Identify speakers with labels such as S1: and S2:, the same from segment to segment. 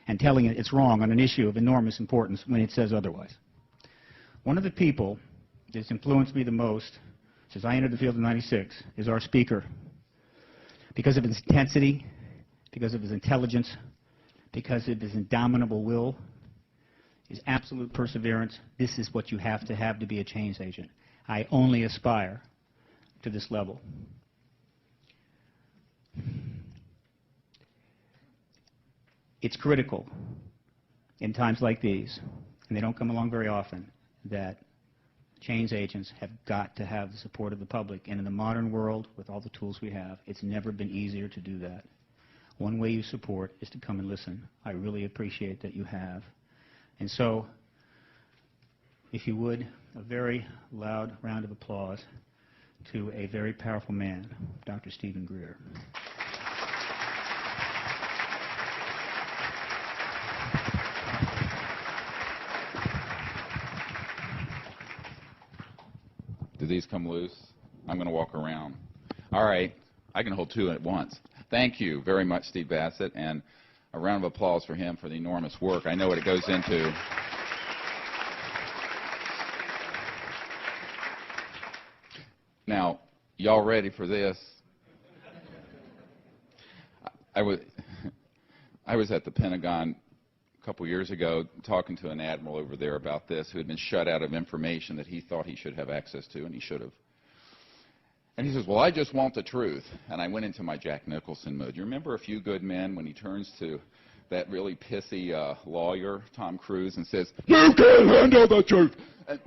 S1: and telling it it's wrong on an issue of enormous importance when it says otherwise. One of the people that's influenced me the most since I entered the field in '96 is our speaker. Because of his intensity, because of his intelligence, because of his indomitable will, his absolute perseverance, this is what you have to be a change agent. I only aspire to this level. It's critical in times like these, and they don't come along very often, that change agents have got to have the support of the public. And in the modern world, with all the tools we have, it's never been easier to do that. One way you support is to come and listen. I really appreciate that you have. And so, if you would, a very loud round of applause to a very powerful man, Dr. Stephen Greer.
S2: Do these come loose? I'm going to walk around. All right. I can hold two at once. Thank you very much, Steve Bassett, and a round of applause for him for the enormous work. I know what it goes into. Now, y'all ready for this? I was at the Pentagon a couple years ago talking to an admiral over there about this who had been shut out of information that he thought he should have access to, and he should have. And he says, well, I just want the truth. And I went into my Jack Nicholson mode. You remember A Few Good Men when he turns to that really pissy lawyer, Tom Cruise, and says, you can't handle the truth. And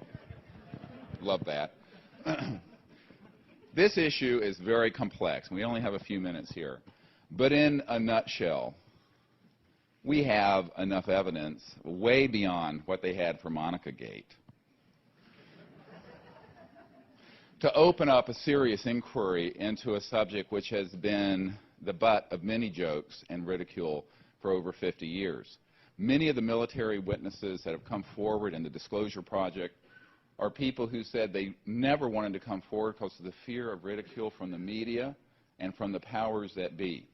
S2: love that. This issue is very complex. We only have a few minutes here. But in a nutshell, we have enough evidence way beyond what they had for Monica Gate to open up a serious inquiry into a subject which has been the butt of many jokes and ridicule for over 50 years. Many of the military witnesses that have come forward in the Disclosure Project are people who said they never wanted to come forward because of the fear of ridicule from the media and from the powers that be,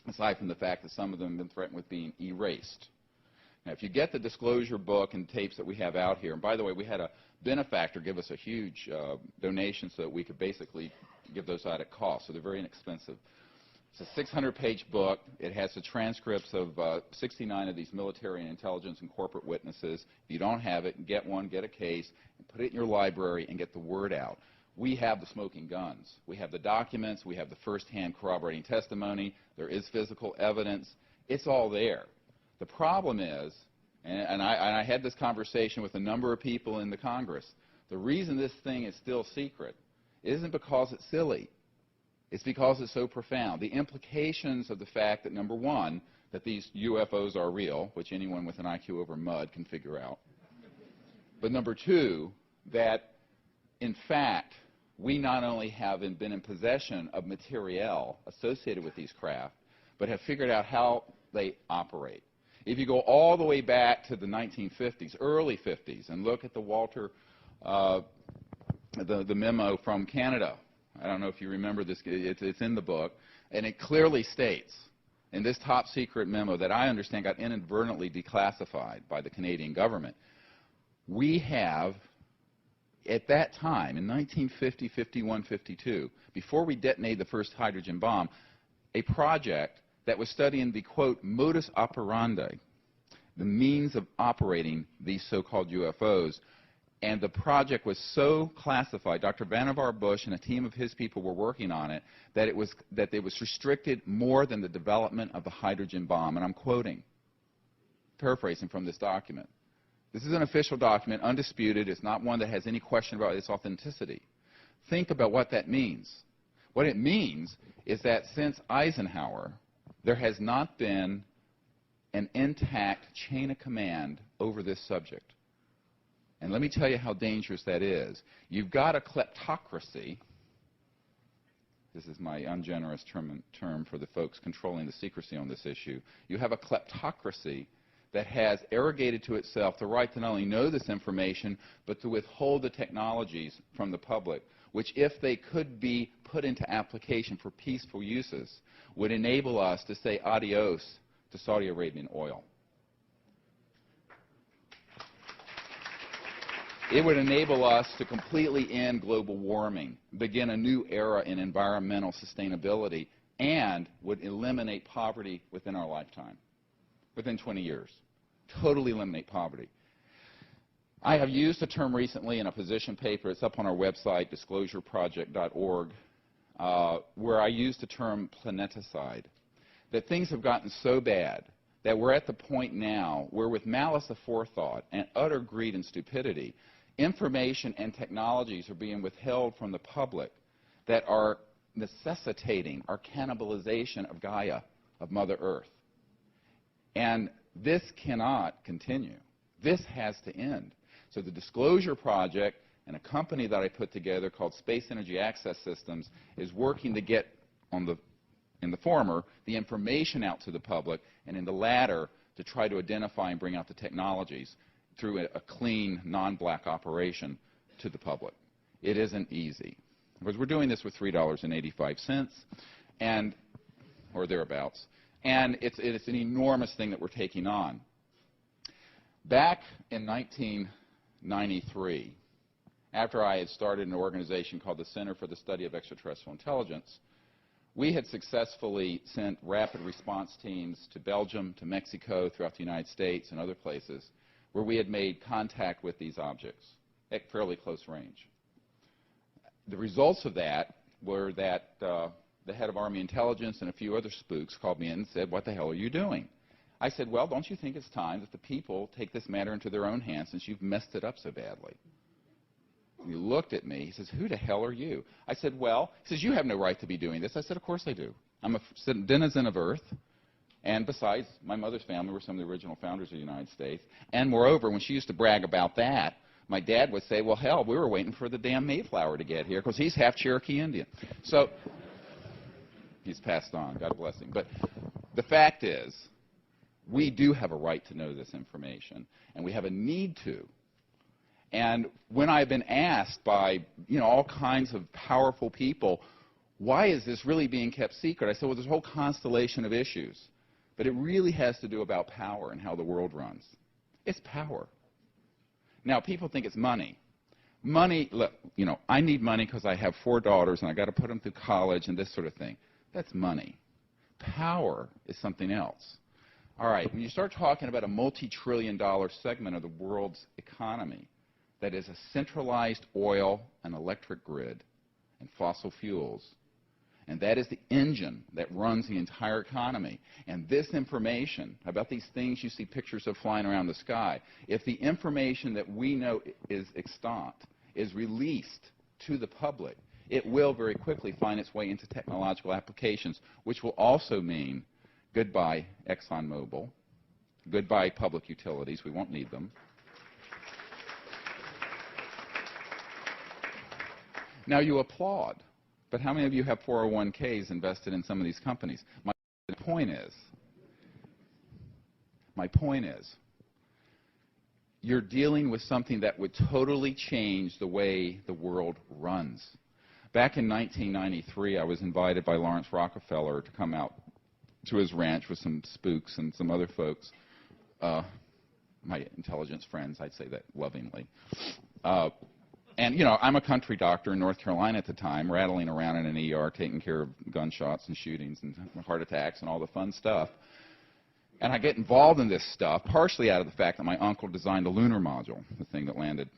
S2: aside from the fact that some of them have been threatened with being erased. Now, if you get the Disclosure book and tapes that we have out here, and by the way, we had a benefactor give us a huge donation so that we could basically give those out at cost, so they're very inexpensive. It's a 600-page book. It has the transcripts of 69 of these military and intelligence and corporate witnesses. If you don't have it, get one, get a case, and put it in your library and get the word out. We have the smoking guns. We have the documents. We have the first-hand corroborating testimony. There is physical evidence. It's all there. The problem is, and I had this conversation with a number of people in the Congress, the reason this thing is still secret isn't because it's silly. It's because it's so profound. The implications of the fact that, number one, that these UFOs are real, which anyone with an IQ over mud can figure out. But number two, that, in fact, we not only have been in possession of materiel associated with these craft, but have figured out how they operate. If you go all the way back to the 1950s, early 50s, and look at the Walter, the memo from Canada, I don't know if you remember this, it's in the book, and it clearly states in this top secret memo that I understand got inadvertently declassified by the Canadian government, we have, at that time, in 1950, 51, 52, before we detonated the first hydrogen bomb, a project that was studying the, quote, modus operandi, the means of operating these so-called UFOs. And the project was so classified, Dr. Vannevar Bush and a team of his people were working on it, that it was restricted more than the development of the hydrogen bomb. And I'm quoting, paraphrasing from this document. This is an official document, undisputed. It's not one that has any question about its authenticity. Think about what that means. What it means is that since Eisenhower, there has not been an intact chain of command over this subject. And let me tell you how dangerous that is. You've got a kleptocracy. This is my ungenerous term for the folks controlling the secrecy on this issue. You have a kleptocracy that has arrogated to itself the right to not only know this information, but to withhold the technologies from the public, which, if they could be put into application for peaceful uses, would enable us to say adios to Saudi Arabian oil. It would enable us to completely end global warming, begin a new era in environmental sustainability, and would eliminate poverty within our lifetime, within 20 years. Totally eliminate poverty. I have used the term recently in a position paper. It's up on our website, disclosureproject.org, where I used the term planeticide, that things have gotten so bad that we're at the point now where, with malice aforethought and utter greed and stupidity, information and technologies are being withheld from the public that are necessitating our cannibalization of Gaia, of Mother Earth. And this cannot continue. This has to end. So the Disclosure Project and a company that I put together called Space Energy Access Systems is working to get in the former, the information out to the public, and in the latter, to try to identify and bring out the technologies through a clean, non-black operation to the public. It isn't easy. Because we're doing this with $3.85 or thereabouts, and it's an enormous thing that we're taking on. Back in 1993, after I had started an organization called the Center for the Study of Extraterrestrial Intelligence, we had successfully sent rapid response teams to Belgium, to Mexico, throughout the United States and other places, where we had made contact with these objects at fairly close range. The results of that were that the head of Army Intelligence and a few other spooks called me in and said, "What the hell are you doing?" I said, "Well, don't you think it's time that the people take this matter into their own hands since you've messed it up so badly?" He looked at me. He says, "Who the hell are you?" I said, "Well," he says, "you have no right to be doing this." I said, "Of course I do. I'm a denizen of Earth. And besides, my mother's family were some of the original founders of the United States. And moreover, when she used to brag about that, my dad would say, well, hell, we were waiting for the damn Mayflower to get here because he's half Cherokee Indian." So he's passed on. God bless him. But the fact is, we do have a right to know this information, and we have a need to. And when I've been asked by, all kinds of powerful people, why is this really being kept secret? I said, well, there's a whole constellation of issues. But it really has to do about power and how the world runs. It's power. Now, people think it's money. Money, look, I need money because I have 4 daughters and I got to put them through college and this sort of thing. That's money. Power is something else. All right, when you start talking about a multi-trillion-dollar segment of the world's economy that is a centralized oil and electric grid and fossil fuels, and that is the engine that runs the entire economy. And this information about these things you see pictures of flying around the sky, if the information that we know is extant is released to the public, it will very quickly find its way into technological applications, which will also mean goodbye ExxonMobil, goodbye public utilities. We won't need them. Now, you applaud. But how many of you have 401ks invested in some of these companies? My point is, you're dealing with something that would totally change the way the world runs. Back in 1993, I was invited by Lawrence Rockefeller to come out to his ranch with some spooks and some other folks, my intelligence friends, I'd say that lovingly. And, I'm a country doctor in North Carolina at the time, rattling around in an ER, taking care of gunshots and shootings and heart attacks and all the fun stuff. And I get involved in this stuff, partially out of the fact that my uncle designed the lunar module, the thing that landed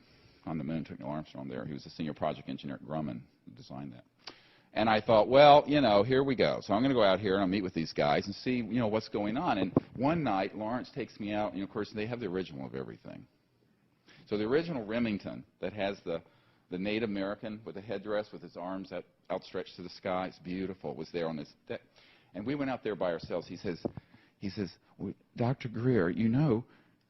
S2: on the moon, took Neil Armstrong there. He was a senior project engineer at Grumman who designed that. And I thought, well, here we go. So I'm going to go out here and I'll meet with these guys and see, what's going on. And one night, Lawrence takes me out, and, of course, they have the original of everything. So the original Remington that has the Native American with a headdress with his arms outstretched to the sky, it's beautiful, was there on this deck. And we went out there by ourselves. He says, well, Dr. Greer, you know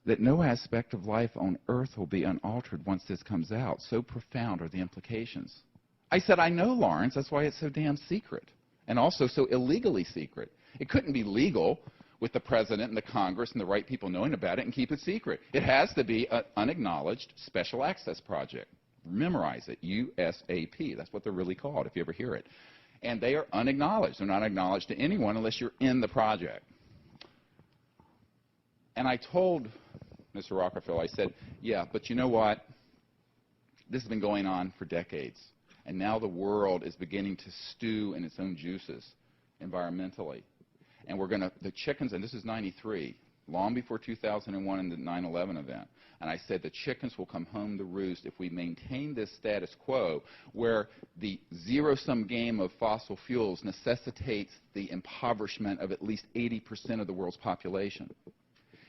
S2: that no aspect of life on Earth will be unaltered once this comes out. So profound are the implications. I said, I know, Lawrence. That's why it's so damn secret, and also so illegally secret. It couldn't be legal with the president and the Congress and the right people knowing about it and keep it secret. It has to be an unacknowledged special access project. Memorize it, USAP. That's what they're really called, if you ever hear it. And they are unacknowledged. They're not acknowledged to anyone unless you're in the project. And I told Mr. Rockefeller, I said, yeah, but you know what? This has been going on for decades. And now the world is beginning to stew in its own juices environmentally. And we're going to, the chickens, and this is 93, long before 2001 and the 9/11 event. And I said the chickens will come home to roost if we maintain this status quo where the zero-sum game of fossil fuels necessitates the impoverishment of at least 80% of the world's population.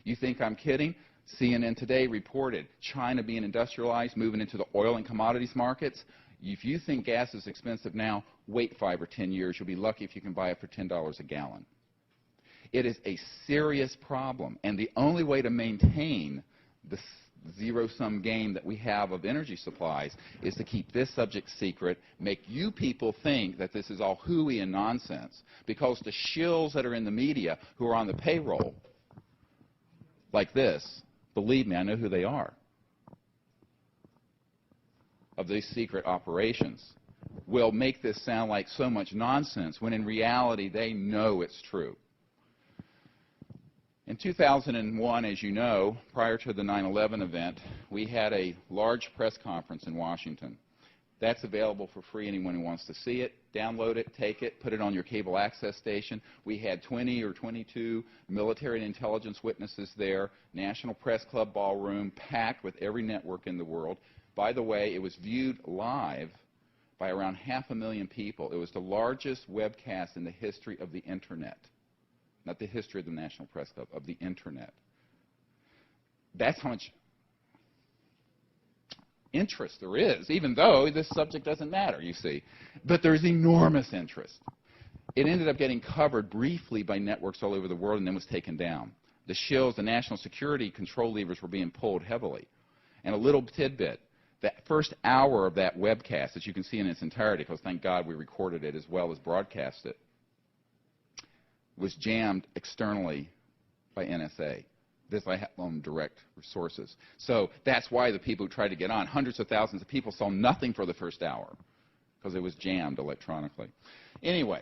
S2: You think I'm kidding? CNN today reported China being industrialized, moving into the oil and commodities markets. If you think gas is expensive now, wait 5 or 10 years. You'll be lucky if you can buy it for $10 a gallon. It is a serious problem, and the only way to maintain the zero-sum game that we have of energy supplies is to keep this subject secret, make you people think that this is all hooey and nonsense, because the shills that are in the media who are on the payroll, like this, believe me, I know who they are, of these secret operations, will make this sound like so much nonsense when in reality they know it's true. In 2001, as you know, prior to the 9/11 event, we had a large press conference in Washington. That's available for free. Anyone who wants to see it, download it, take it, put it on your cable access station. We had 20 or 22 military and intelligence witnesses there, National Press Club ballroom, packed with every network in the world. By the way, it was viewed live by around 500,000 people. It was the largest webcast in the history of the Internet. Not the history of the National Press Club, of the Internet. That's how much interest there is, even though this subject doesn't matter, you see. But there's enormous interest. It ended up getting covered briefly by networks all over the world and then was taken down. The shills, the national security control levers were being pulled heavily. And a little tidbit, that first hour of that webcast, that you can see in its entirety, because thank God we recorded it as well as broadcast it, was jammed externally by NSA. This I have on direct sources. So that's why the people who tried to get on, hundreds of thousands of people, saw nothing for the first hour, because it was jammed electronically. Anyway,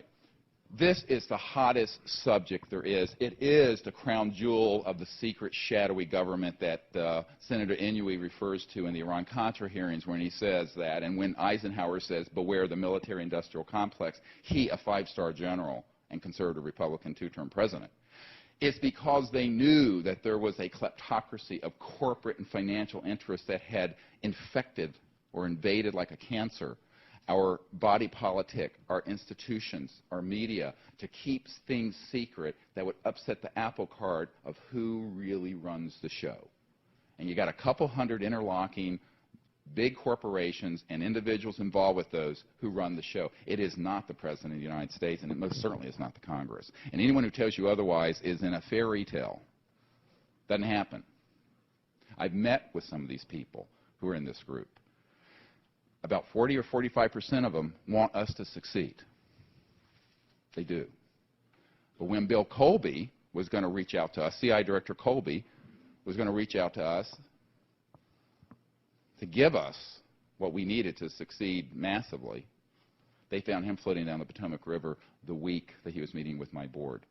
S2: this is the hottest subject there is. It is the crown jewel of the secret, shadowy government that Senator Inouye refers to in the Iran-Contra hearings when he says that, and when Eisenhower says, beware the military-industrial complex, he, a five-star general and conservative Republican two-term president. It's because they knew that there was a kleptocracy of corporate and financial interests that had infected or invaded like a cancer our body politic, our institutions, our media, to keep things secret that would upset the apple cart of who really runs the show. And you got a couple hundred interlocking big corporations and individuals involved with those who run the show. It is not the President of the United States, and it most certainly is not the Congress. And anyone who tells you otherwise is in a fairy tale. Doesn't happen. I've met with some of these people who are in this group. About 40 or 45% of them want us to succeed. They do. But when Bill Colby was going to reach out to us, CI Director Colby was going to reach out to us to give us what we needed to succeed massively, they found him floating down the Potomac River the week that he was meeting with my board.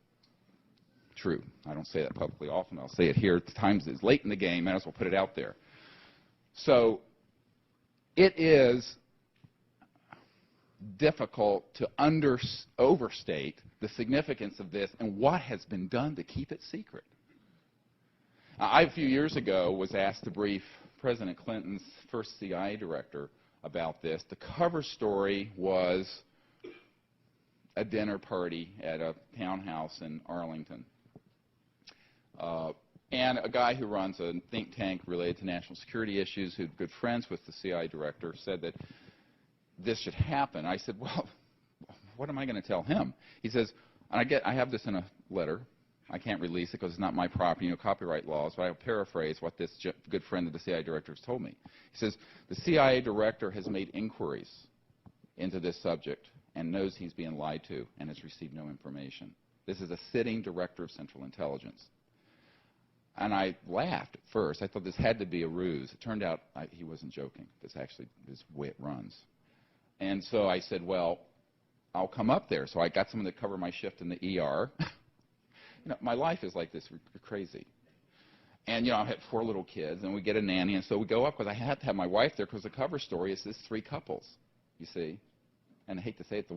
S2: True. I don't say that publicly often. I'll say it here. At times it's late in the game. Might as well put it out there. So it is difficult to overstate the significance of this and what has been done to keep it secret. I, a few years ago, was asked to brief President Clinton's first CIA director about this. The cover story was a dinner party at a townhouse in Arlington. And a guy who runs a think tank related to national security issues, who's good friends with the CIA director, said that this should happen. I said, well, what am I going to tell him? He says, and I have this in a letter. I can't release it because it's not my property, copyright laws, but I'll paraphrase what this good friend of the CIA director has told me. He says, the CIA director has made inquiries into this subject and knows he's being lied to and has received no information. This is a sitting director of Central Intelligence. And I laughed at first. I thought this had to be a ruse. It turned out he wasn't joking. This actually is the way it runs. And so I said, well, I'll come up there. So I got someone to cover my shift in the ER. You know, my life is like this, crazy. And, you know, I had 4 little kids, and we get a nanny, and so we go up because I had to have my wife there because the cover story is this 3 couples, you see. And I hate to say it, the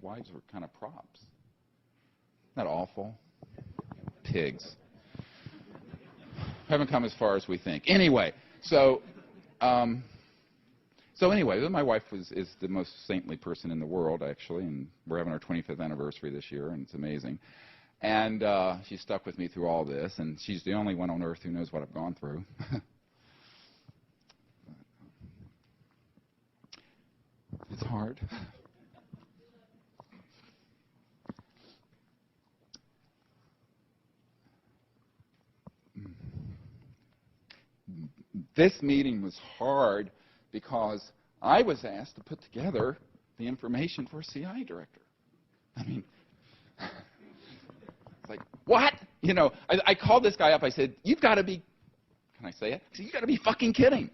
S2: wives were kind of props. Isn't that awful? Pigs. Haven't come as far as we think. Anyway, so anyway, my wife is the most saintly person in the world, actually, and we're having our 25th anniversary this year, and it's amazing. And she stuck with me through all this, and she's the only one on earth who knows what I've gone through. It's hard. This meeting was hard because I was asked to put together the information for a CI director. I mean, it's like, what? You know, I called this guy up. I said, you've got to be, can I say it? I said, you've got to be fucking kidding.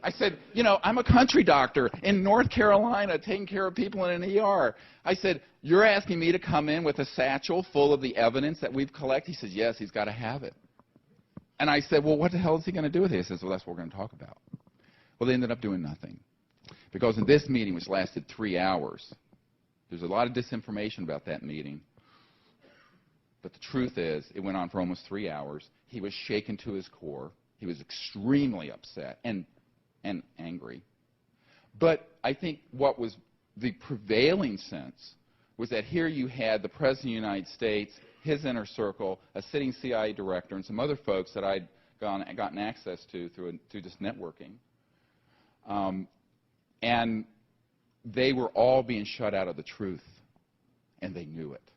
S2: I said, you know, I'm a country doctor in North Carolina taking care of people in an ER. I said, you're asking me to come in with a satchel full of the evidence that we've collected? He says, yes, he's got to have it. And I said, well, what the hell is he going to do with it? He says, well, that's what we're going to talk about. Well, they ended up doing nothing. Because in this meeting, which lasted 3 hours, there's a lot of disinformation about that meeting. But the truth is, it went on for almost 3 hours. He was shaken to his core. He was extremely upset and angry. But I think what was the prevailing sense was that here you had the President of the United States, his inner circle, a sitting CIA director, and some other folks that I'd gotten access to through just networking. And they were all being shut out of the truth, and they knew it.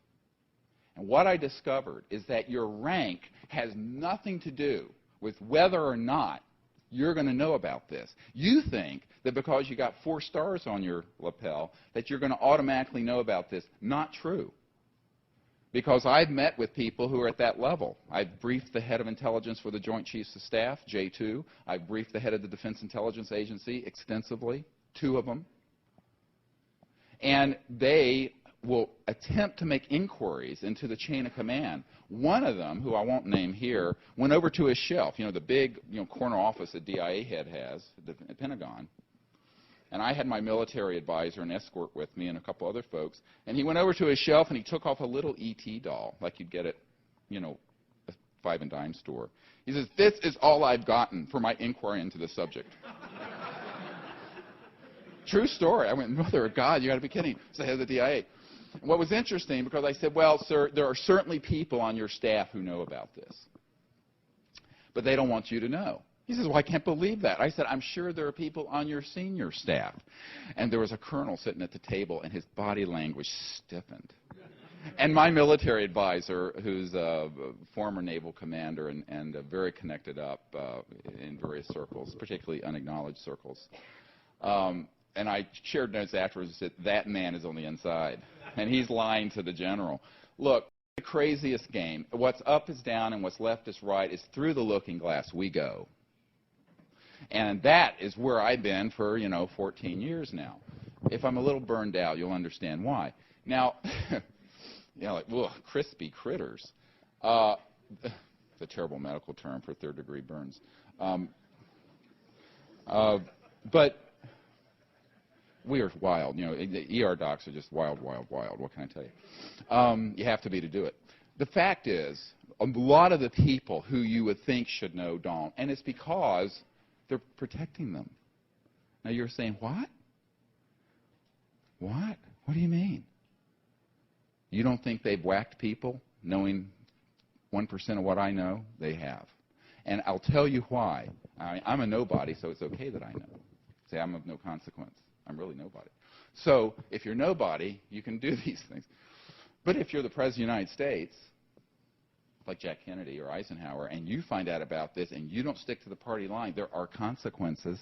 S2: And what I discovered is that your rank has nothing to do with whether or not you're going to know about this. You think that because you got 4 stars on your lapel that you're going to automatically know about this. Not true. Because I've met with people who are at that level. I've briefed the head of intelligence for the Joint Chiefs of Staff, J2. I've briefed the head of the Defense Intelligence Agency extensively, 2 of them. And they will attempt to make inquiries into the chain of command. One of them, who I won't name here, went over to his shelf, you know, the big corner office that DIA head has at the Pentagon. And I had my military advisor and escort with me and a couple other folks. And he went over to his shelf and he took off a little E.T. doll, like you'd get at, a 5 and dime store. He says, this is all I've gotten for my inquiry into the subject. True story. I went, Mother of God, you got to be kidding. It's the head of the DIA. And what was interesting, because I said, well, sir, there are certainly people on your staff who know about this. But they don't want you to know. He says, well, I can't believe that. I said, I'm sure there are people on your senior staff. And there was a colonel sitting at the table, and his body language stiffened. And my military advisor, who's a former naval commander and very connected up in various circles, particularly unacknowledged circles, and I shared notes afterwards that that man is on the inside, and he's lying to the general. Look, the craziest game, what's up is down and what's left is right, is through the looking glass we go. And that is where I've been for, 14 years now. If I'm a little burned out, you'll understand why. Now, crispy critters. It's a terrible medical term for third-degree burns. But we are wild. The ER docs are just wild, wild, wild. What can I tell you? You have to be to do it. The fact is, a lot of the people who you would think should know don't, and it's because they're protecting them. Now you're saying, what? What? What do you mean? You don't think they've whacked people knowing 1% of what I know? They have. And I'll tell you why. I'm a nobody, so it's okay that I know. Say, I'm of no consequence. I'm really nobody. So if you're nobody, you can do these things. But if you're the President of the United States, like Jack Kennedy or Eisenhower, and you find out about this and you don't stick to the party line, there are consequences.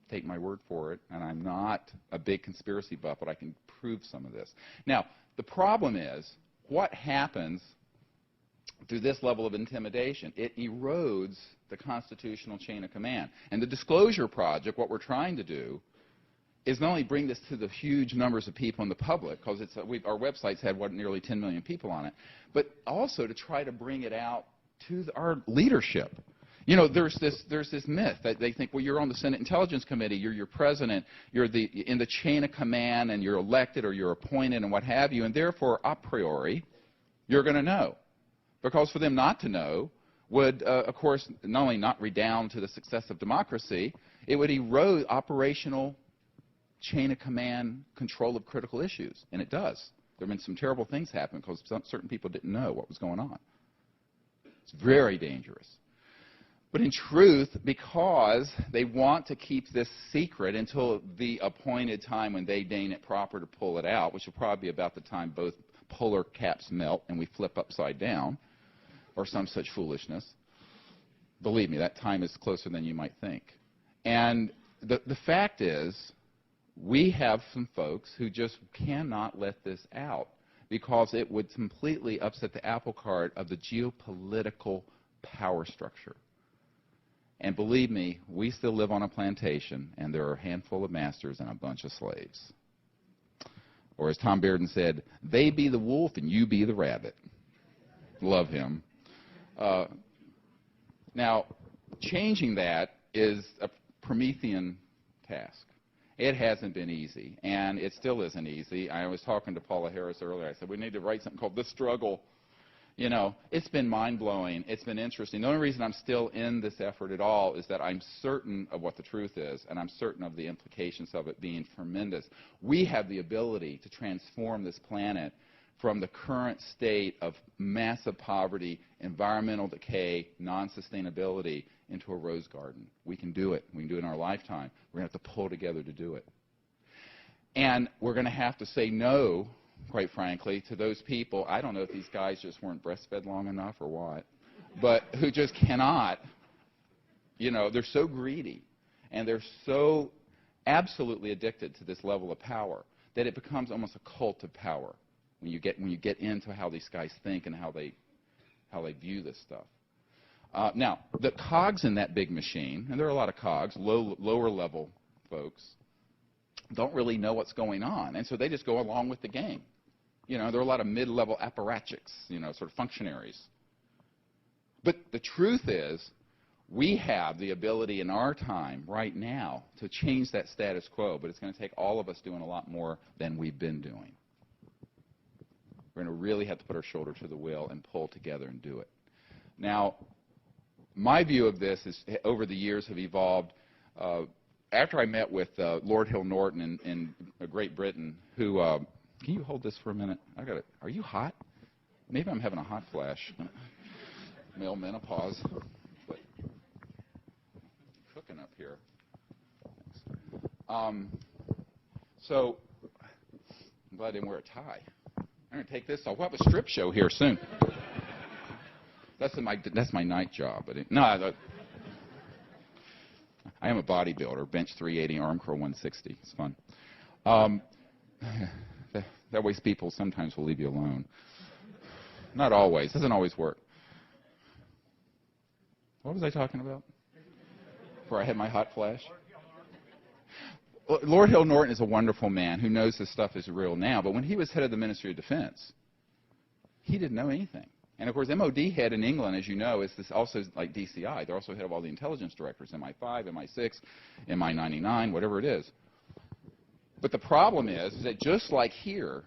S2: Take my word for it, and I'm not a big conspiracy buff, but I can prove some of this. Now, the problem is, what happens through this level of intimidation? It erodes the constitutional chain of command. And the Disclosure Project, what we're trying to do, is not only bring this to the huge numbers of people in the public, because our website's had, nearly 10 million people on it, but also to try to bring it out to our leadership. You know, there's this myth that they think, well, you're on the Senate Intelligence Committee, you're your president, you're in the chain of command, and you're elected or you're appointed and what have you, and therefore, a priori, you're going to know. Because for them not to know would, of course, not only not redound to the success of democracy, it would erode operational chain of command control of critical issues, and it does. There have been some terrible things happen because certain people didn't know what was going on. It's very dangerous. But in truth, because they want to keep this secret until the appointed time when they deem it proper to pull it out, which will probably be about the time both polar caps melt and we flip upside down, or some such foolishness. Believe me, that time is closer than you might think. And the fact is, we have some folks who just cannot let this out because it would completely upset the apple cart of the geopolitical power structure. And believe me, we still live on a plantation, and there are a handful of masters and a bunch of slaves. Or as Tom Bearden said, they be the wolf and you be the rabbit. Love him. Now, changing that is a Promethean task. It hasn't been easy, and it still isn't easy. I was talking to Paula Harris earlier. I said, we need to write something called The Struggle. You know, it's been mind-blowing. It's been interesting. The only reason I'm still in this effort at all is that I'm certain of what the truth is, and I'm certain of the implications of it being tremendous. We have the ability to transform this planet from the current state of massive poverty, environmental decay, non-sustainability into a rose garden. We can do it. We can do it in our lifetime. We're going to have to pull together to do it. And we're going to have to say no, quite frankly, to those people. I don't know if these guys just weren't breastfed long enough or what, but who just cannot, you know, they're so greedy and they're so absolutely addicted to this level of power that it becomes almost a cult of power when you get into how these guys think and how they view this stuff. Now, the cogs in that big machine, and there are a lot of cogs, lower level folks, don't really know what's going on, and so they just go along with the game. You know, there are a lot of mid-level apparatchiks, you know, sort of functionaries. But the truth is, we have the ability in our time right now to change that status quo, but it's going to take all of us doing a lot more than we've been doing. We're going to really have to put our shoulder to the wheel and pull together and do it. Now, my view of this is, over the years, have evolved. After I met with Lord Hill Norton in Great Britain, who, can you hold this for a minute? Are you hot? Maybe I'm having a hot flash. Male menopause. But cooking up here. So, I'm glad I didn't wear a tie. I'm going to take this off. We'll have a strip show here soon. That's my night job. But I am a bodybuilder, bench 380, arm curl 160. It's fun. That way people sometimes will leave you alone. Not always. Doesn't always work. What was I talking about? Before I had my hot flash? Well, Lord Hill Norton is a wonderful man who knows this stuff is real now, but when he was head of the Ministry of Defense, he didn't know anything. And, of course, MOD head in England, as you know, is this also like DCI. They're also head of all the intelligence directors, MI5, MI6, MI99, whatever it is. But the problem is that just like here,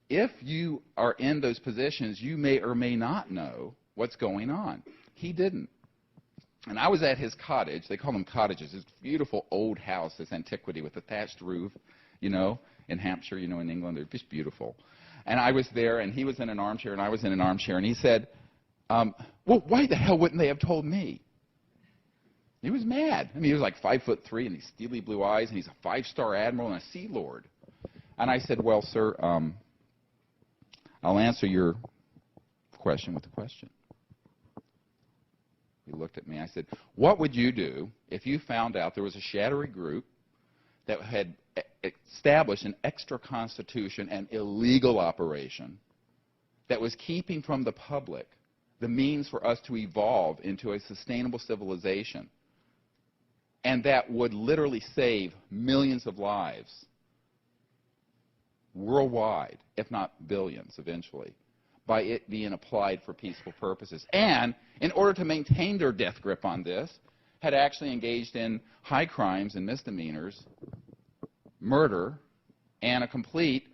S2: if you are in those positions, you may or may not know what's going on. He didn't. And I was at his cottage. They call them cottages. This beautiful old house, this antiquity with a thatched roof, you know, in Hampshire, you know, in England. They're just beautiful. And I was there, and he was in an armchair, and I was in an armchair, and he said, well, why the hell wouldn't they have told me? He was mad. I mean, he was like 5'3", and he's steely blue eyes, and he's a 5-star admiral and a sea lord. And I said, well, sir, I'll answer your question with a question. He looked at me. I said, what would you do if you found out there was a shadowy group that had established an extra constitution and illegal operation that was keeping from the public the means for us to evolve into a sustainable civilization, and that would literally save millions of lives worldwide, if not billions eventually, by it being applied for peaceful purposes. And in order to maintain their death grip on this, had actually engaged in high crimes and misdemeanors, murder, and a complete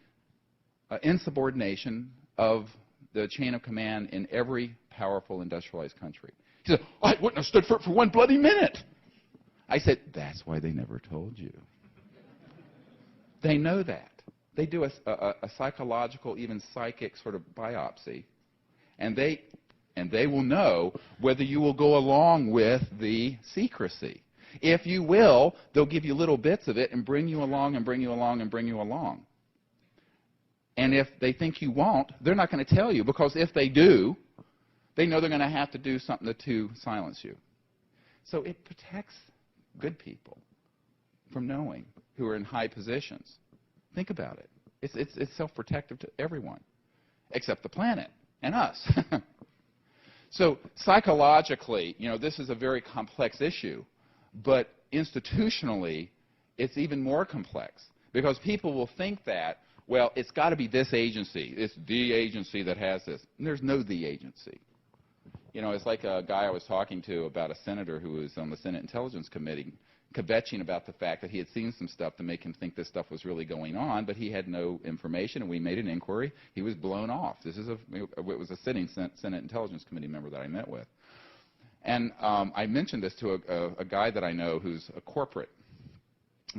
S2: insubordination of the chain of command in every powerful industrialized country. He said, I wouldn't have stood for it for one bloody minute. I said, that's why they never told you. They know that. They do a psychological, even psychic sort of biopsy, and they will know whether you will go along with the secrecy. If you will, they'll give you little bits of it and bring you along and bring you along and bring you along. And if they think you won't, they're not going to tell you, because if they do, they know they're going to have to do something to silence you. So it protects good people from knowing, who are in high positions. Think about it. It's self-protective to everyone, except the planet and us. So psychologically, this is a very complex issue, but institutionally, it's even more complex, because people will think that, well, it's got to be this agency. It's the agency that has this. And there's no the agency. It's like a guy I was talking to about a senator who was on the Senate Intelligence Committee, kvetching about the fact that he had seen some stuff to make him think this stuff was really going on, but he had no information, and we made an inquiry. He was blown off. It was a sitting Senate Intelligence Committee member that I met with. And I mentioned this to a guy that I know who's a corporate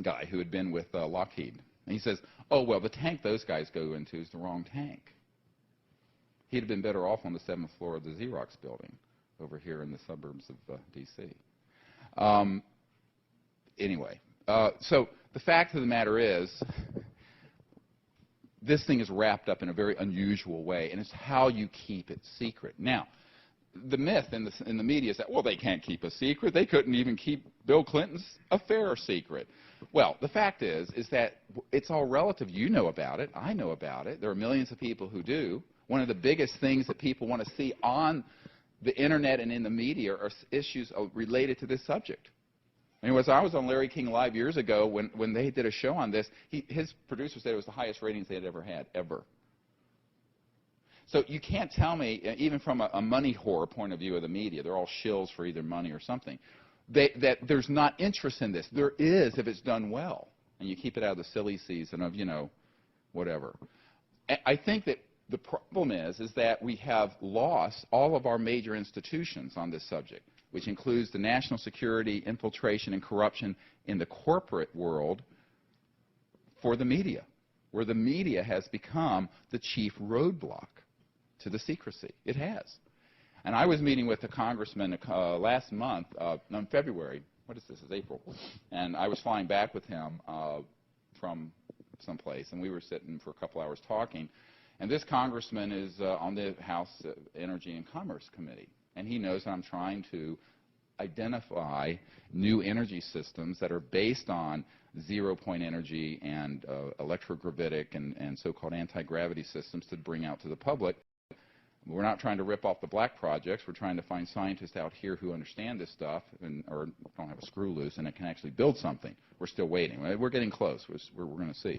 S2: guy who had been with Lockheed. And he says, oh, well, the tank those guys go into is the wrong tank. He'd have been better off on the 7th floor of the Xerox building over here in the suburbs of D.C. Anyway, so the fact of the matter is, this thing is wrapped up in a very unusual way, and it's how you keep it secret. Now, the myth in the media is that, well, they can't keep a secret. They couldn't even keep Bill Clinton's affair secret. Well, the fact is that it's all relative. You know about it. I know about it. There are millions of people who do. One of the biggest things that people want to see on the Internet and in the media are issues related to this subject. Anyways, I was on Larry King Live years ago when they did a show on this. His producer said it was the highest ratings they had ever had, ever. So you can't tell me, even from a money whore point of view of the media, they're all shills for either money or something, that there's not interest in this. There is if it's done well, and you keep it out of the silly season of, whatever. I think that the problem is that we have lost all of our major institutions on this subject, which includes the national security, infiltration, and corruption in the corporate world for the media, where the media has become the chief roadblock to the secrecy. It has. And I was meeting with a congressman last month, in February. What is this? It's April. And I was flying back with him from someplace, and we were sitting for a couple hours talking. And this congressman is on the House Energy and Commerce Committee. And he knows that I'm trying to identify new energy systems that are based on zero-point energy and electrogravitic and so-called anti-gravity systems to bring out to the public. We're not trying to rip off the black projects. We're trying to find scientists out here who understand this stuff or don't have a screw loose and can actually build something. We're still waiting. We're getting close. We're going to see.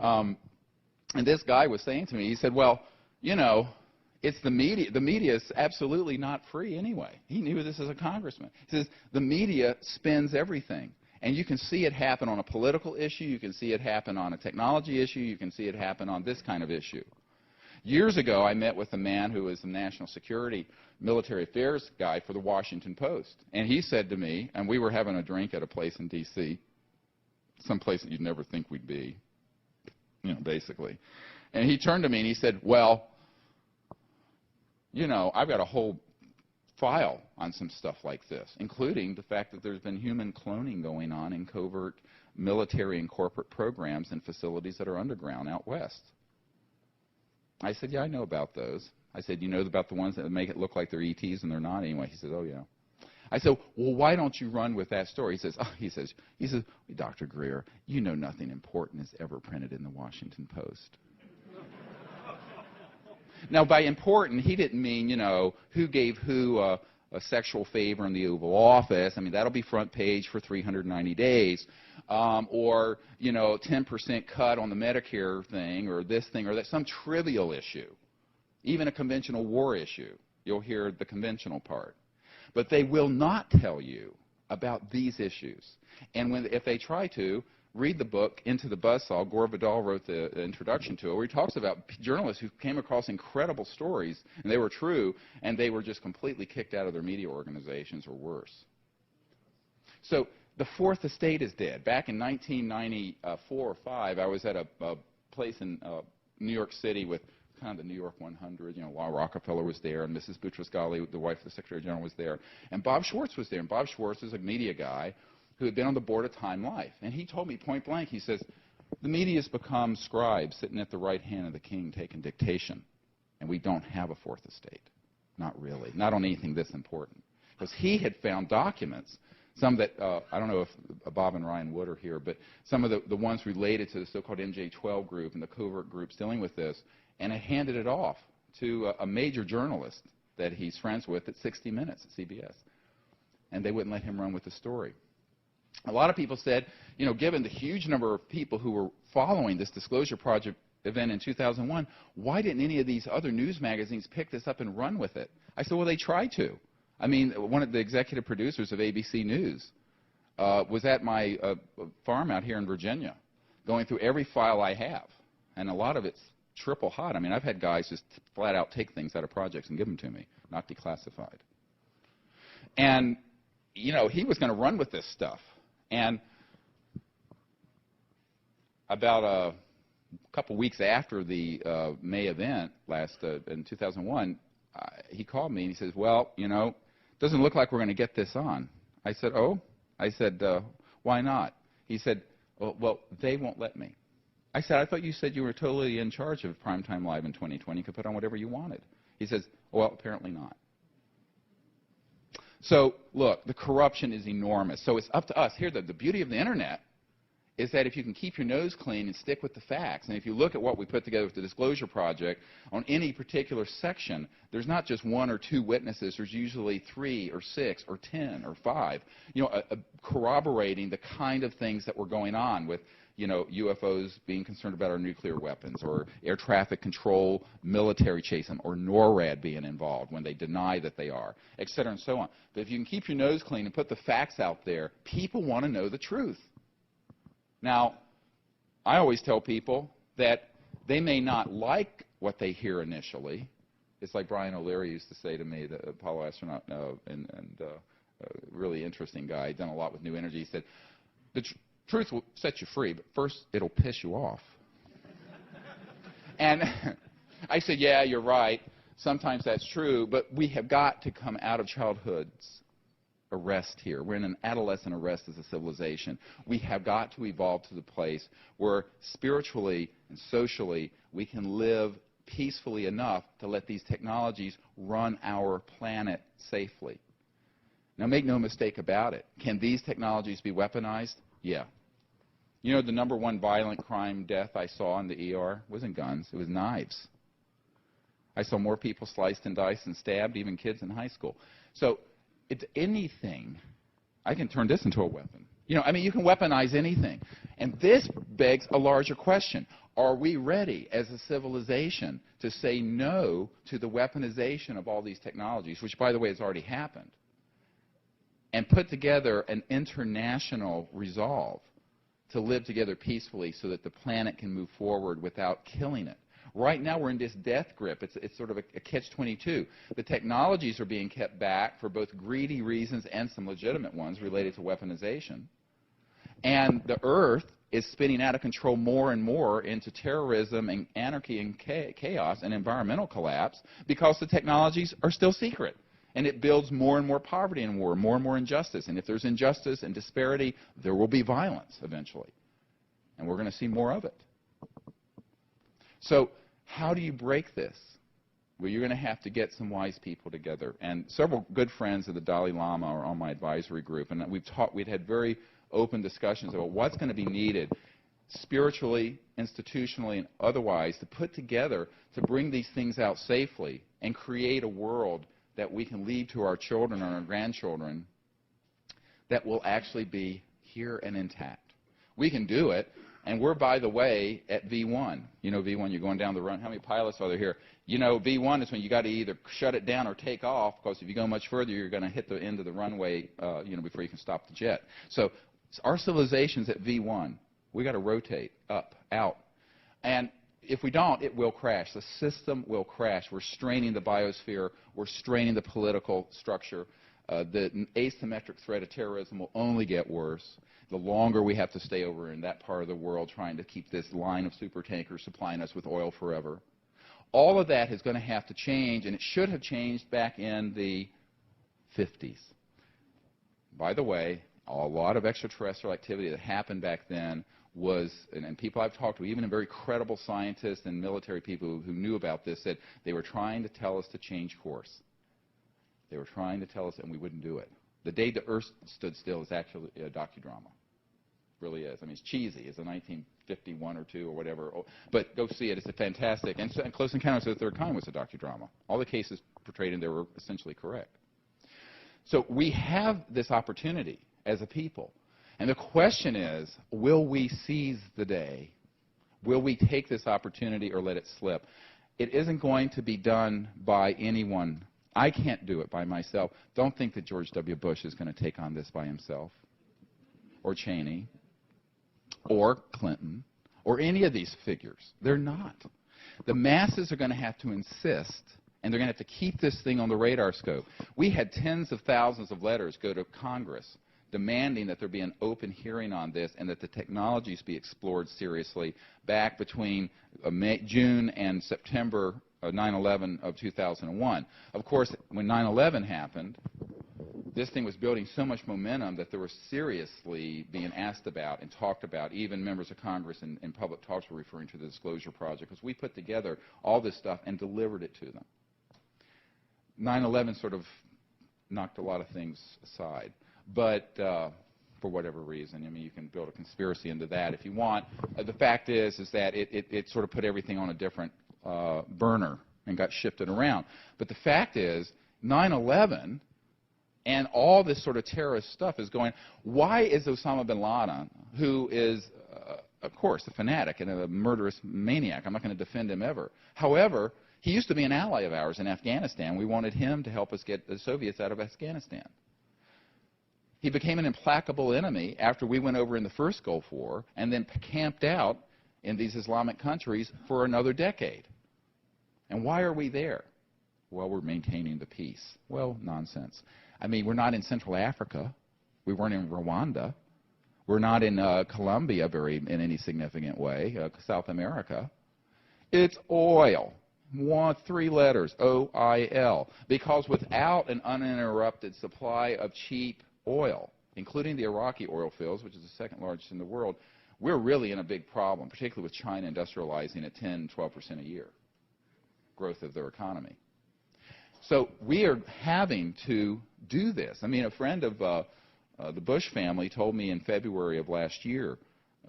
S2: And this guy was saying to me, he said, well, it's the media. The media is absolutely not free anyway. He knew this as a congressman. He says the media spins everything. And you can see it happen on a political issue. You can see it happen on a technology issue. You can see it happen on this kind of issue. Years ago, I met with a man who was the national security military affairs guy for the Washington Post. And he said to me, and we were having a drink at a place in D.C., some place that you'd never think we'd be, basically. And he turned to me and he said, well, I've got a whole file on some stuff like this, including the fact that there's been human cloning going on in covert military and corporate programs and facilities that are underground out west. I said, yeah, I know about those. I said, you know about the ones that make it look like they're ETs and they're not anyway? He says, oh, yeah. I said, well, why don't you run with that story? He says, Dr. Greer, you know nothing important is ever printed in the Washington Post. Now, by important, he didn't mean, who gave who a sexual favor in the Oval Office. I mean, that'll be front page for 390 days. Or, 10% cut on the Medicare thing or this thing or that, some trivial issue. Even a conventional war issue, you'll hear the conventional part. But they will not tell you about these issues. And if they try to, read the book, Into the Buzzsaw. Gore Vidal wrote the introduction to it, where he talks about journalists who came across incredible stories, and they were true, and they were just completely kicked out of their media organizations or worse. So the Fourth Estate is dead. Back in 1994 or 5, I was at a place in New York City with kind of the New York 100. You know, Laura Rockefeller was there, and Mrs. Boutros-Ghali, the wife of the Secretary General, was there. And Bob Schwartz was there. And Bob Schwartz is a media guy who had been on the board of Time Life. And he told me point blank, he says, the media has become scribes sitting at the right hand of the king taking dictation. And we don't have a Fourth Estate. Not really. Not on anything this important. Because he had found documents, some that, I don't know if Bob and Ryan Wood are here, but some of the ones related to the so-called MJ-12 group and the covert groups dealing with this, and had handed it off to a major journalist that he's friends with at 60 Minutes at CBS. And they wouldn't let him run with the story. A lot of people said, you know, given the huge number of people who were following this Disclosure Project event in 2001, why didn't any of these other news magazines pick this up and run with it? I said, well, they tried to. I mean, one of the executive producers of ABC News was at my farm out here in Virginia, going through every file I have, and a lot of it's triple hot. I mean, I've had guys just flat out take things out of projects and give them to me, not declassified. And, you know, he was going to run with this stuff. And about a couple weeks after the May event in 2001, he called me and he says, well, you know, it doesn't look like we're going to get this on. I said, oh? I said, why not? He said, well, they won't let me. I said, I thought you said you were totally in charge of Primetime Live in 2020. You could put on whatever you wanted. He says, well, apparently not. So, look, the corruption is enormous. So it's up to us. Here, the beauty of the Internet is that if you can keep your nose clean and stick with the facts, and if you look at what we put together with the Disclosure Project, on any particular section, there's not just 1 or 2 witnesses. There's usually 3 or 6 or 10 or 5, you know, corroborating the kind of things that were going on with, you know, UFOs being concerned about our nuclear weapons, or air traffic control, military chasing, or NORAD being involved when they deny that they are, et cetera and so on. But if you can keep your nose clean and put the facts out there, people want to know the truth. Now, I always tell people that they may not like what they hear initially. It's like Brian O'Leary used to say to me, the Apollo astronaut, and really interesting guy, done a lot with New Energy. He said, the truth will set you free, but first it'll piss you off. And I said, yeah, you're right. Sometimes that's true, but we have got to come out of childhood's arrest here. We're in an adolescent arrest as a civilization. We have got to evolve to the place where spiritually and socially we can live peacefully enough to let these technologies run our planet safely. Now, make no mistake about it. Can these technologies be weaponized? Yeah. You know, the #1 violent crime death I saw in the ER wasn't guns, it was knives. I saw more people sliced and diced and stabbed, even kids in high school. So, it's anything. I can turn this into a weapon. You know, I mean, you can weaponize anything. And this begs a larger question. Are we ready as a civilization to say no to the weaponization of all these technologies, which, by the way, has already happened, and put together an international resolve to live together peacefully so that the planet can move forward without killing it? Right now, we're in this death grip. It's sort of a catch-22. The technologies are being kept back for both greedy reasons and some legitimate ones related to weaponization. And the Earth is spinning out of control more and more into terrorism and anarchy and chaos and environmental collapse because the technologies are still secret. And it builds more and more poverty and war, more and more injustice. And if there's injustice and disparity, there will be violence eventually. And we're going to see more of it. So how do you break this? Well, you're going to have to get some wise people together. And several good friends of the Dalai Lama are on my advisory group. And we'd had very open discussions about what's going to be needed spiritually, institutionally, and otherwise to put together to bring these things out safely and create a world that we can leave to our children and our grandchildren that will actually be here and intact. We can do it. And we're, by the way, at V1. You know V1, you're going down the run. How many pilots are there here? You know V1 is when you got to either shut it down or take off, because if you go much further, you're going to hit the end of the runway, before you can stop the jet. So our civilization's at V1. We got to rotate up, out. And if we don't, it will crash. The system will crash. We're straining the biosphere. We're straining the political structure. The asymmetric threat of terrorism will only get worse the longer we have to stay over in that part of the world trying to keep this line of supertankers supplying us with oil forever. All of that is going to have to change, and it should have changed back in the 50s. By the way, a lot of extraterrestrial activity that happened back then was, and people I've talked to, even very credible scientists and military people who knew about this, said they were trying to tell us to change course. They were trying to tell us, and we wouldn't do it. The Day the Earth Stood Still is actually a docudrama. It really is. I mean, it's cheesy. It's a 1951 or 2 or whatever. But go see it. It's a fantastic. And Close Encounters of the Third Kind was a docudrama. All the cases portrayed in there were essentially correct. So we have this opportunity as a people. And the question is, will we seize the day? Will we take this opportunity or let it slip? It isn't going to be done by anyone. I can't do it by myself. Don't think that George W. Bush is going to take on this by himself, or Cheney, or Clinton, or any of these figures. They're not. The masses are going to have to insist, and they're going to have to keep this thing on the radar scope. We had tens of thousands of letters go to Congress demanding that there be an open hearing on this and that the technologies be explored seriously back between June and September 9/11 of 2001. Of course, when 9/11 happened, this thing was building so much momentum that they were seriously being asked about and talked about. Even members of Congress and public talks were referring to the Disclosure Project, because we put together all this stuff and delivered it to them. 9/11 sort of knocked a lot of things aside. But for whatever reason, I mean, you can build a conspiracy into that if you want. The fact is that it sort of put everything on a different burner and got shifted around. But the fact is, 9/11 and all this sort of terrorist stuff is going. Why is Osama bin Laden, who is, of course, a fanatic and a murderous maniac, I'm not going to defend him ever. However, he used to be an ally of ours in Afghanistan. We wanted him to help us get the Soviets out of Afghanistan. He became an implacable enemy after we went over in the first Gulf War and then camped out in these Islamic countries for another decade. And why are we there? Well, we're maintaining the peace. Well, nonsense. I mean, we're not in Central Africa. We weren't in Rwanda. We're not in Colombia in any significant way, South America. It's oil. 3 letters, O-I-L. Because without an uninterrupted supply of cheap oil, including the Iraqi oil fields, which is the second largest in the world, we're really in a big problem, particularly with China industrializing at 10, 12% a year growth of their economy. So we are having to do this. I mean, a friend of the Bush family told me in February of last year,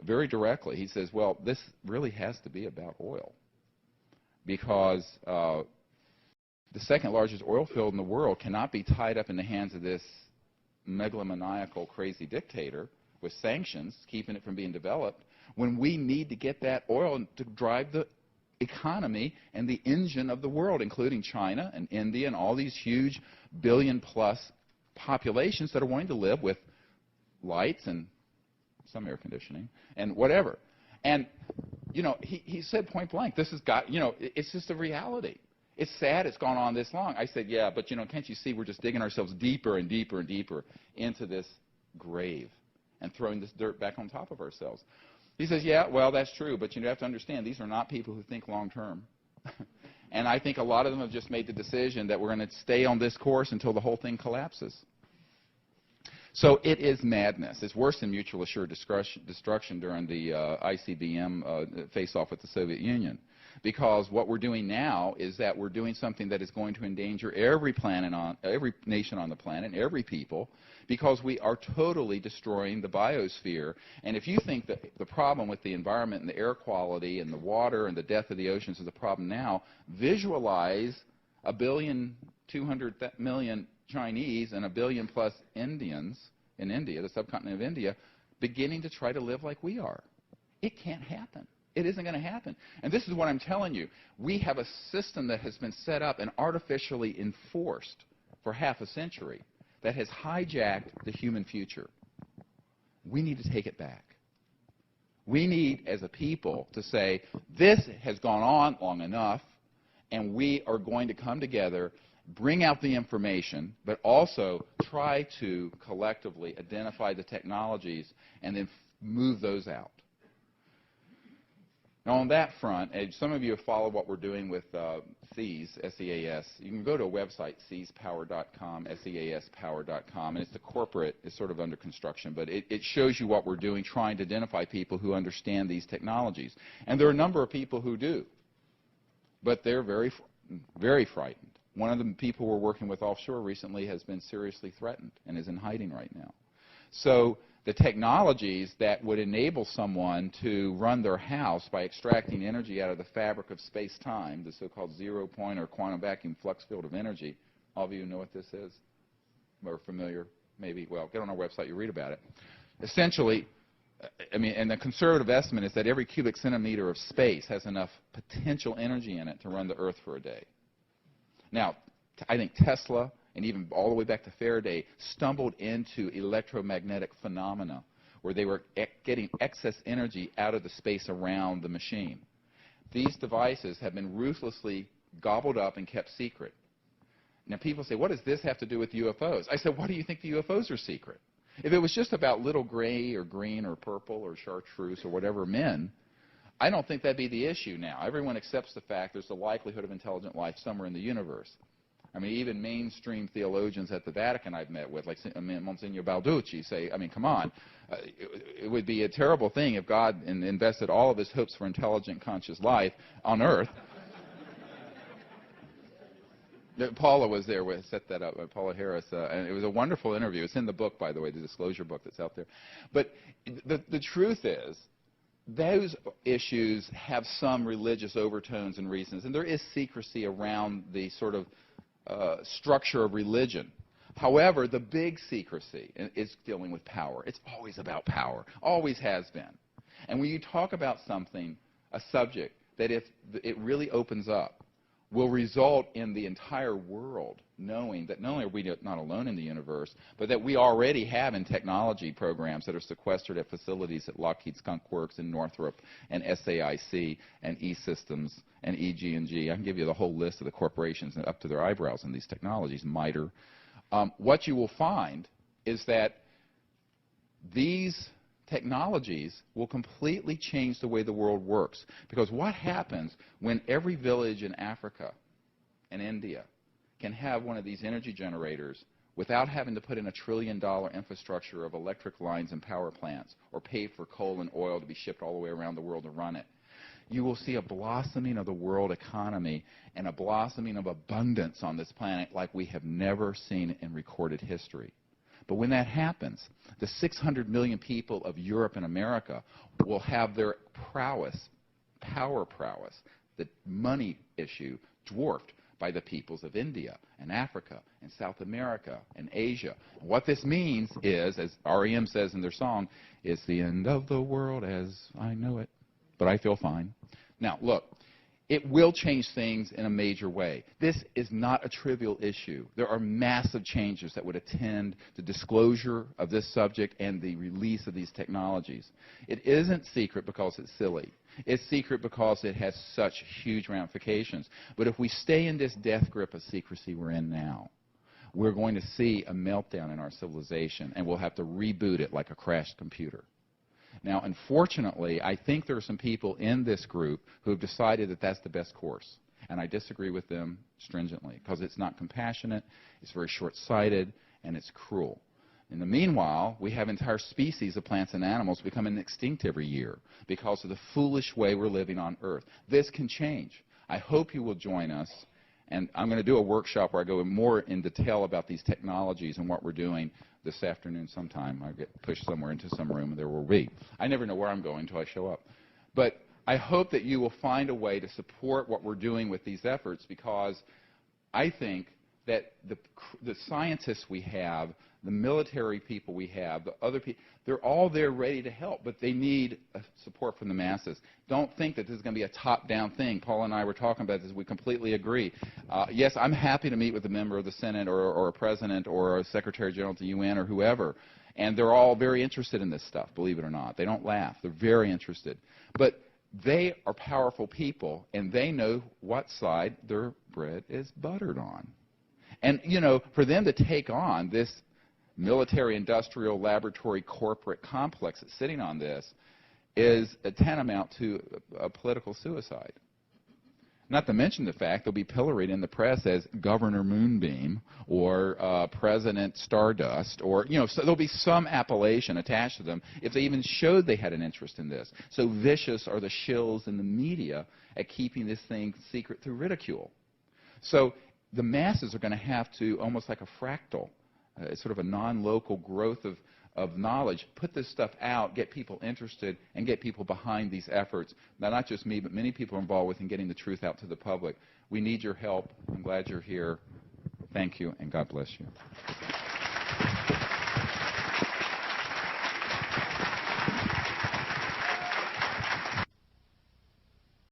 S2: very directly, he says, well, this really has to be about oil, because the second largest oil field in the world cannot be tied up in the hands of this megalomaniacal, crazy dictator with sanctions, keeping it from being developed, when we need to get that oil to drive the economy and the engine of the world, including China and India and all these huge billion-plus populations that are wanting to live with lights and some air conditioning and whatever. And, you know, he said point blank, this has got, you know, it's just a reality. It's sad it's gone on this long. I said, yeah, but, you know, can't you see we're just digging ourselves deeper and deeper and deeper into this grave and throwing this dirt back on top of ourselves? He says, yeah, well, that's true, but you have to understand these are not people who think long term. And I think a lot of them have just made the decision that we're going to stay on this course until the whole thing collapses. So it is madness. It's worse than mutual assured destruction during the ICBM face-off with the Soviet Union. Because what we're doing now is that we're doing something that is going to endanger every nation on the planet, every people, because we are totally destroying the biosphere. And if you think that the problem with the environment and the air quality and the water and the death of the oceans is a problem now, visualize 1,200,000,000 Chinese and 1 billion plus Indians in India, the subcontinent of India, beginning to try to live like we are. It can't happen. It isn't going to happen. And this is what I'm telling you. We have a system that has been set up and artificially enforced for half a century that has hijacked the human future. We need to take it back. We need, as a people, to say, this has gone on long enough, and we are going to come together, bring out the information, but also try to collectively identify the technologies and then move those out. Now, on that front, some of you have followed what we're doing with SEAS, S-E-A-S. You can go to a website, seaspower.com, seaspower.com, and it's the corporate, it's sort of under construction, but it shows you what we're doing, trying to identify people who understand these technologies. And there are a number of people who do, but they're very, very frightened. One of the people we're working with offshore recently has been seriously threatened and is in hiding right now. So the technologies that would enable someone to run their house by extracting energy out of the fabric of space-time, the so-called zero-point or quantum vacuum flux field of energy, all of you know what this is? Or familiar? Maybe. Well, get on our website, you read about it. Essentially, and the conservative estimate is that every cubic centimeter of space has enough potential energy in it to run the Earth for a day. Now, I think Tesla and even all the way back to Faraday stumbled into electromagnetic phenomena where they were getting excess energy out of the space around the machine. These devices have been ruthlessly gobbled up and kept secret. Now, people say, what does this have to do with UFOs? I said, why do you think the UFOs are secret? If it was just about little gray or green or purple or chartreuse or whatever men, I don't think that'd be the issue now. Everyone accepts the fact there's a likelihood of intelligent life somewhere in the universe. I mean, even mainstream theologians at the Vatican I've met with, like Monsignor Balducci, say, I mean, come on. It would be a terrible thing if God invested all of his hopes for intelligent, conscious life on Earth. Paula was there, set that up, Paula Harris, and it was a wonderful interview. It's in the book, by the way, the disclosure book that's out there. But the truth is, those issues have some religious overtones and reasons, and there is secrecy around the sort of structure of religion. However, the big secrecy is dealing with power. It's always about power, always has been. And when you talk about something, a subject, that if it really opens up, will result in the entire world knowing that not only are we not alone in the universe, but that we already have in technology programs that are sequestered at facilities at Lockheed Skunk Works and Northrop and SAIC and E-Systems and EG&G. I can give you the whole list of the corporations up to their eyebrows in these technologies, MITRE. What you will find is that these technologies will completely change the way the world works. Because what happens when every village in Africa and India can have one of these energy generators without having to put in $1 trillion infrastructure of electric lines and power plants or pay for coal and oil to be shipped all the way around the world to run it? You will see a blossoming of the world economy and a blossoming of abundance on this planet like we have never seen in recorded history. But when that happens, the 600 million people of Europe and America will have their prowess, power prowess, the money issue, dwarfed by the peoples of India and Africa and South America and Asia. And what this means is, as REM says in their song, it's the end of the world as I know it, but I feel fine. Now, look. It will change things in a major way. This is not a trivial issue. There are massive changes that would attend the disclosure of this subject and the release of these technologies. It isn't secret because it's silly. It's secret because it has such huge ramifications. But if we stay in this death grip of secrecy we're in now, we're going to see a meltdown in our civilization, and we'll have to reboot it like a crashed computer. Now, unfortunately, I think there are some people in this group who have decided that that's the best course. And I disagree with them stringently because it's not compassionate, it's very short-sighted, and it's cruel. In the meanwhile, we have entire species of plants and animals becoming extinct every year because of the foolish way we're living on Earth. This can change. I hope you will join us. And I'm going to do a workshop where I go more in detail about these technologies and what we're doing this afternoon sometime. I get pushed somewhere into some room, and there will be. I never know where I'm going until I show up. But I hope that you will find a way to support what we're doing with these efforts, because I think that the scientists we have, the military people we have, the other people, they're all there ready to help, but they need support from the masses. Don't think that this is going to be a top-down thing. Paul and I were talking about this. We completely agree. Yes, I'm happy to meet with a member of the Senate or a president or a Secretary General of the UN or whoever, and they're all very interested in this stuff, believe it or not. They don't laugh. They're very interested. But they are powerful people, and they know what side their bread is buttered on. And, you know, for them to take on this military, industrial, laboratory, corporate complex that's sitting on this is a tantamount to a political suicide. Not to mention the fact they'll be pilloried in the press as Governor Moonbeam or President Stardust, or, you know, so there'll be some appellation attached to them if they even showed they had an interest in this. So vicious are the shills in the media at keeping this thing secret through ridicule. So the masses are going to have to, almost like a fractal, sort of a non-local growth of knowledge, put this stuff out, get people interested, and get people behind these efforts. Now, not just me, but many people are involved with in getting the truth out to the public. We need your help. I'm glad you're here. Thank you, and God bless you.